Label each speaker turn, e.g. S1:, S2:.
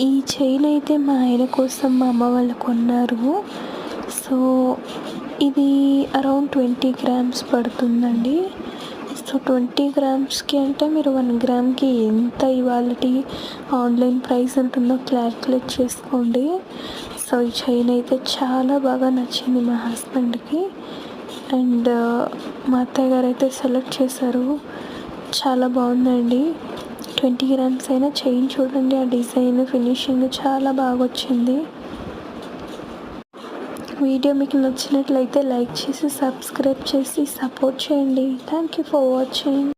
S1: ఈ చైన్ అయితే మా ఆయన కోసం మా అమ్మ వాళ్ళు కొన్నారు. సో ఇది అరౌండ్ 20 గ్రామ్స్ పడుతుందండి. సో 20 గ్రామ్స్కి అంటే మీరు 1 గ్రామ్కి ఎంత ఇవాళటి ఆన్లైన్ ప్రైస్ ఉంటుందో క్యాల్కులేట్ చేసుకోండి. సో ఈ చైన్ అయితే చాలా బాగా నచ్చింది మా హస్బెండ్కి. అండ్ మా అత్తయ్య గారు అయితే సెలెక్ట్ చేశారు. చాలా బాగుందండి. 20 గ్రామ్స్ అయినా చైన్ చూడండి, ఆ డిజైన్ ఫినిషింగ్ చాలా బాగా వచ్చింది. వీడియో మీకు నచ్చినట్లయితే లైక్ చేసి సబ్స్క్రైబ్ చేసి సపోర్ట్ చేయండి. Thank you for watching.